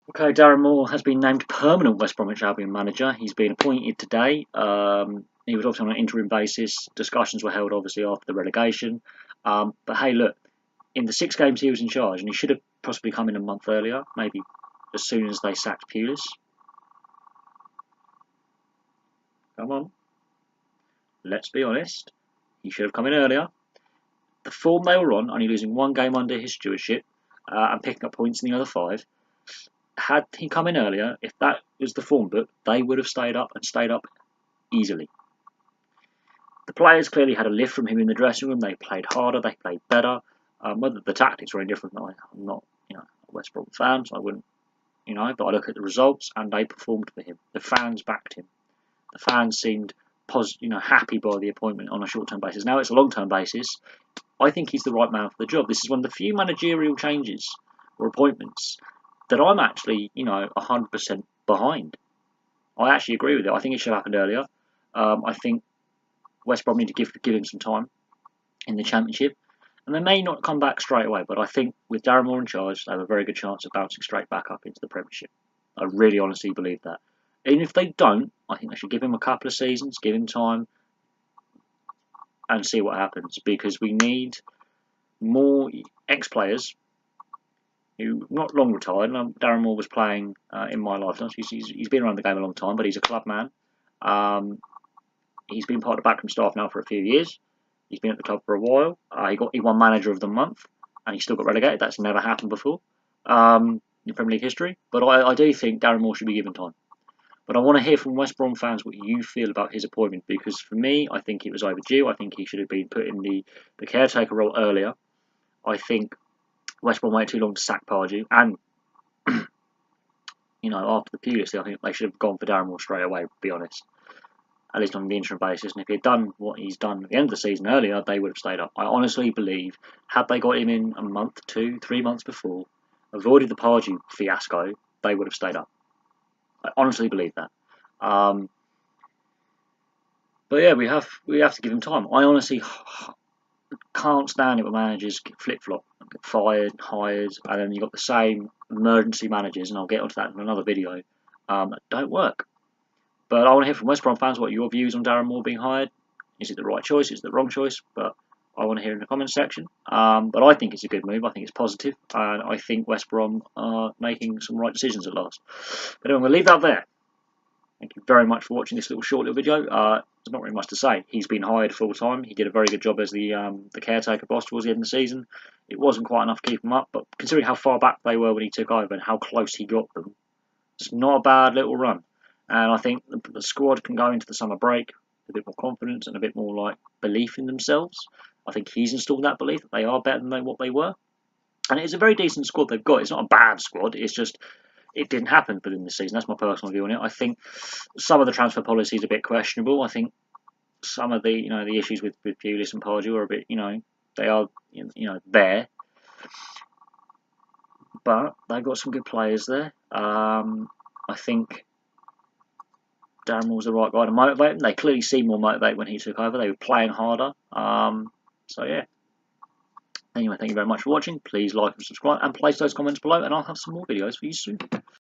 Okay, Darren Moore has been named permanent West Bromwich Albion manager. He's been appointed today. He was obviously on an interim basis. Discussions were held obviously after the relegation. But hey, look, in the 6 games he was in charge, and he should have possibly come in a month earlier, maybe as soon as they sacked Pulis. Come on, let's be honest. He should have come in earlier. The form they were on, only losing 1 game under his stewardship and picking up points in the other 5, had he come in earlier, if that was the form book, they would have stayed up and stayed up easily. The players clearly had a lift from him in the dressing room. They played harder, they played better. Whether the tactics were any different, I'm not, a West Brom fan, so I wouldn't, But I look at the results and they performed for him. The fans backed him. The fans seemed happy by the appointment on a short-term basis. Now it's a long-term basis. I think he's the right man for the job. This is one of the few managerial changes or appointments that I'm actually, 100% behind. I actually agree with it. I think it should have happened earlier. I think West Brom need to give him some time in the Championship. And they may not come back straight away, but I think with Darren Moore in charge, they have a very good chance of bouncing straight back up into the Premiership. I really honestly believe that. And if they don't, I think they should give him a couple of seasons, give him time, and see what happens. Because we need more ex-players who not long retired. Darren Moore was playing in my lifetime. He's been around the game a long time, but he's a club man. He's been part of the backroom staff now for a few years. He's been at the club for a while. He won Manager of the Month, and he still got relegated. That's never happened before in Premier League history. But I do think Darren Moore should be given time. But I want to hear from West Brom fans what you feel about his appointment, because for me, I think it was overdue. I think he should have been put in the caretaker role earlier. I think West Brom waited too long to sack Pardew, and after the Pulis, I think they should have gone for Darren Moore straight away. To be honest, at least on the interim basis. And if he had done what he's done at the end of the season earlier, they would have stayed up. I honestly believe, had they got him in a month, 2, 3 months before, avoided the Pardew fiasco, they would have stayed up. I honestly believe that. But yeah, we have to give him time. I honestly can't stand it when managers flip flop, get fired, hired, and then you've got the same emergency managers, and I'll get onto that in another video, that don't work. But I want to hear from West Brom fans what your views on Darren Moore being hired. Is it the right choice? Is it the wrong choice? But I want to hear in the comments section. But I think it's a good move. I think it's positive, and I think West Brom are making some right decisions at last. But anyway, I'm going to leave that there. Thank you very much for watching this short little video. There's not really much to say. He's been hired full time. He did a very good job as the caretaker boss towards the end of the season. It wasn't quite enough to keep him up, but considering how far back they were when he took over and how close he got them, it's not a bad little run. And I think the squad can go into the summer break with a bit more confidence and a bit more belief in themselves. I think he's installed that belief that they are better than what they were. And it's a very decent squad they've got. It's not a bad squad. It's just it didn't happen within the season. That's my personal view on it. I think some of the transfer policy is a bit questionable. I think some of the the issues with Pulis and Pardew are a bit they are there, but they've got some good players there. I think Darren Moore's the right guy to motivate them. They clearly seemed more motivated when he took over. They were playing harder. So yeah. Anyway, thank you very much for watching. Please like and subscribe and place those comments below, and I'll have some more videos for you soon.